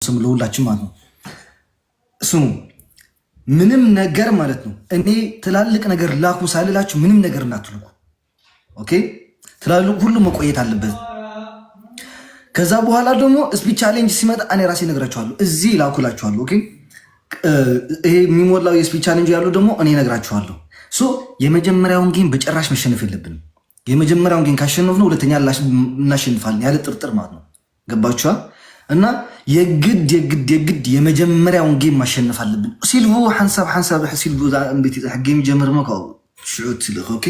ስም ለሁላችን ማለት ነው። ስሙ ምንም ነገር ማለት ነው። እኔ ትላልቅ ነገር ላኩ ሳልላችሁ ምንም ነገር እንዳትልኩ። ኦኬ፣ ትላልቅ ሁሉ መቆየት አለበት። ከዛ በኋላ ደግሞ ስፒች ቻሌንጅ ሲመጣ እኔ ራሴ ነግራችኋለሁ፣ እዚህ ላኩላችኋለሁ። ኦኬ፣ ይሄ የሚሞላው የስፒች ቻሌንጅ ያለው ደግሞ እኔ ነግራችኋለሁ። ሶ የመጀመሪያውን ጌም በጭራሽ መሸነፍ የለብንም። የመጀመሪያውን ጌም ካሸነፍነው ሁለተኛ እናሸንፋለን ያለ ጥርጥር ማለት ነው። ገባችኋ? እና የግድ የመጀመሪያውን ጌም ማሸነፍ አለብን። ሲልቡ ሓንሳብ ሲልቡ እንቤት ጌም ይጀምር ነው ሽዑት ሲልክ ኦኬ።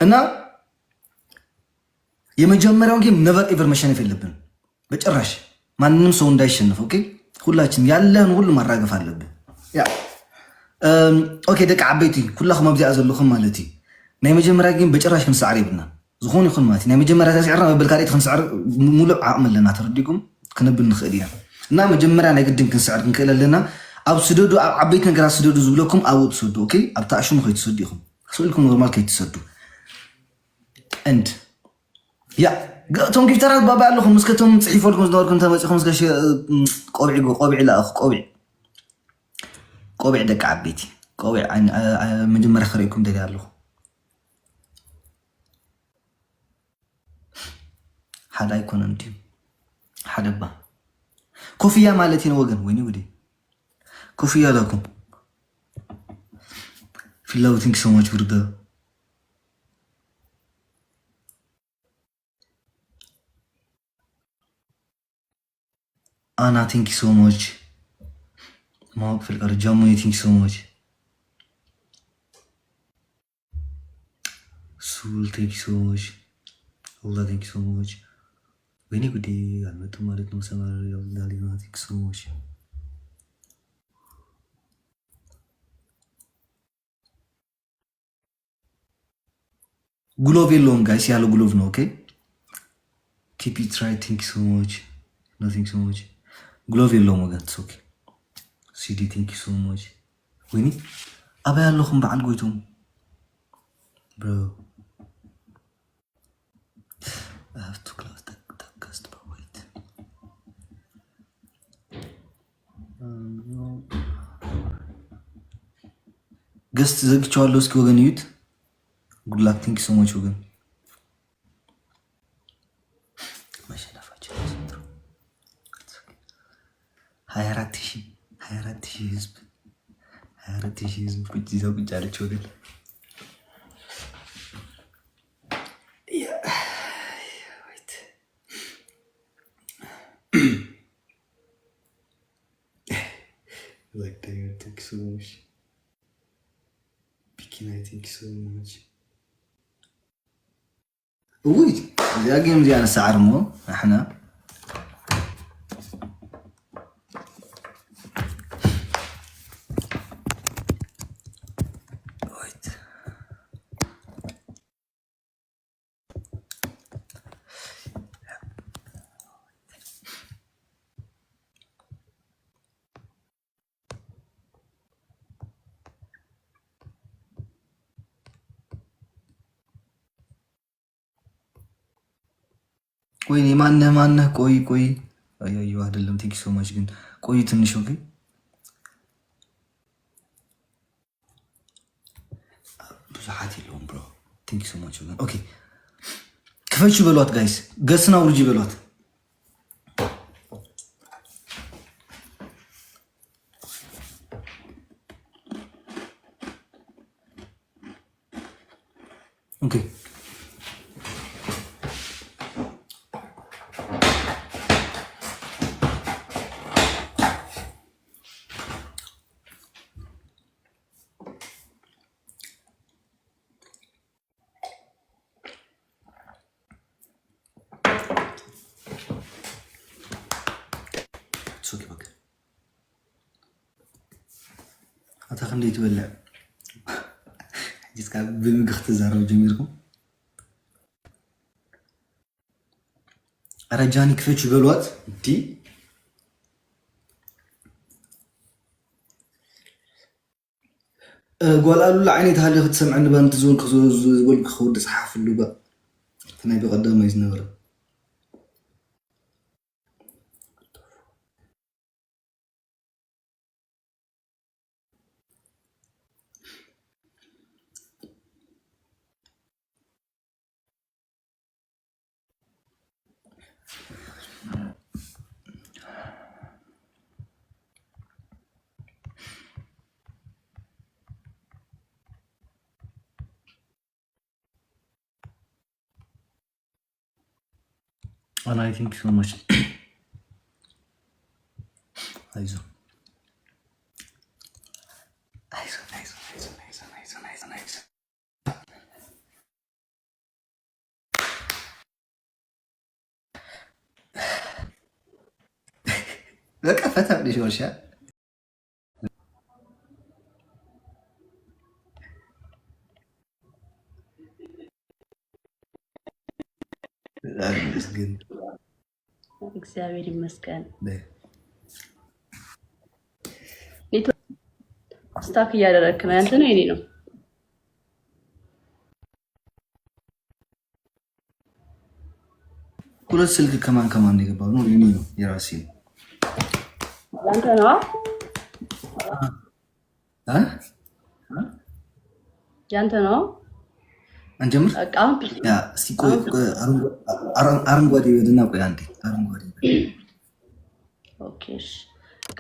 እና የመጀመሪያውን ጌም ነቨር ኤቨር መሸነፍ የለብን በጭራሽ፣ ማንም ሰው እንዳይሸነፍ ኦኬ። ሁላችን ያለን ሁሉ ማራገፍ አለብን። ያ ኦኬ። ደቂ ዓበይቲ ኩላኹም ኣብዚኣ ዘለኹም ማለት እዩ ናይ መጀመርያ ጌም በጭራሽ ክንስዕር ይብልና ዝኾን ይኹን ማለት ናይ መጀመርያ ተስዕርና መበል ካልእቲ ክንስዕር ሙሉእ ዓቕሚ ኣለና ተረዲኩም ክንብል ንኽእል ኢና እና መጀመርያ ናይ ግድን ክንስዕር ክንክእል ኣለና። ኣብ ስደዱ ኣብ ዓበይቲ ነገራት ስደዱ ዝብለኩም ኣብኡ ትሰዱ ኦኬ። ኣብ ተኣሽሙ ከይትሰዱ ኢኹም ክስኢልኩም ኖርማል ከይትሰዱ እንድ ያ እቶም ጊፍተራት ባባ ኣለኹም ምስከቶም ፅሒፈልኩም ዝነበርኩም ተመፂኹም ቆቢዕ ለኣኹ ቆቢዕ ደቂ ዓበይቲ ቆቢዕ መጀመርያ ክሪእኩም ደልያ ኣለኹ ሓደ ኣይኮነን ድዩ ሓደ ባ ኮፍያ ማለት ነው ወገን። ወይኔ ጉዴ ኮፍያ ላኩም ፊላው ቲንክ ሶ ማች ብርዳ አና ቲንክ ሶ ማች ማወቅ ፍልቀር ጃሙ ቲንክ ሶ ማች ሱል ቲንክ ሶ ማች ሁላ ቲንክ ሶ ማች ወይኔ ጉዴ አልመጡም ማለት ነው። ሰማሪና ቲንክ ሶ ማች ግሎቭ የለውም ጋይስ፣ ያለው ግሎቭ ነው ኦኬ። ኪፕ ኢት ራይት ቲንክ ሶ ማች ኖቲንግ ሶ ማች ግሎቭ የለውም ወገን ኦኬ። ሲዲ ቲንክ ሶ ማች ወይኔ አባ ያለኹም በዓል ጎይቶም ብሮ አፍቱ ክላስ ተከስት ባወይት ገስት ዘግቼዋለሁ። እስኪ ወገን እዩት። ጉድ ላክ ቲንክ ሶ ማች ወገን። መሸነፋችን 24,000 ህዝብ 24,000 ህዝብ ቁጭ ይዘው ቁጭ አለች ወገን። Like that, thank you so much. Bikini, thank you so much. Uy, زي أجيم زي أنا سعرمو إحنا. Wait. ወይኔ ማነህ ቆይ አያዩ አይደለም። ቴንክ ሶ ማች ግን ቆይ ትንሽ ኦኬ። ብዙሓት የለውም ብሮ ቴንክ ሶ ማች ግን ኦኬ። ክፈቹ በሏት ጋይስ፣ ገስና ውርጂ በሏት። ኦኬ ሱቂ በቃ አታክ እንዴት በላ ጅስካ ብምግህ ተዛረው ጀሚርኩም አረጃኒ ክፈች በሏት እንዲ ጓላሉ ለዓይነት ሃለ ክትሰምዕ ንባን ትዝብል ክዝብል ክወድ صحافሉ ባ ተናይ በቀደም ይዝነበረ And I think so much. አይዞህ በቃ ፈታ ብለሽ ወርሻ እግዚአብሔር ይመስገን። ስታክ እያደረግክ ነው። ያንተ ነው የኔ ነው? ሁለት ስልክ ከማን የገባው ነው? የኔ ነው፣ የራሴ ነው። ያንተ ነው? ያንተ ነው? አንጀምር። ያ እስቲ ቆይ፣ አረንጓዴ ወድና ቆይ አንዴ አረንጓዴ። ኦኬ እሺ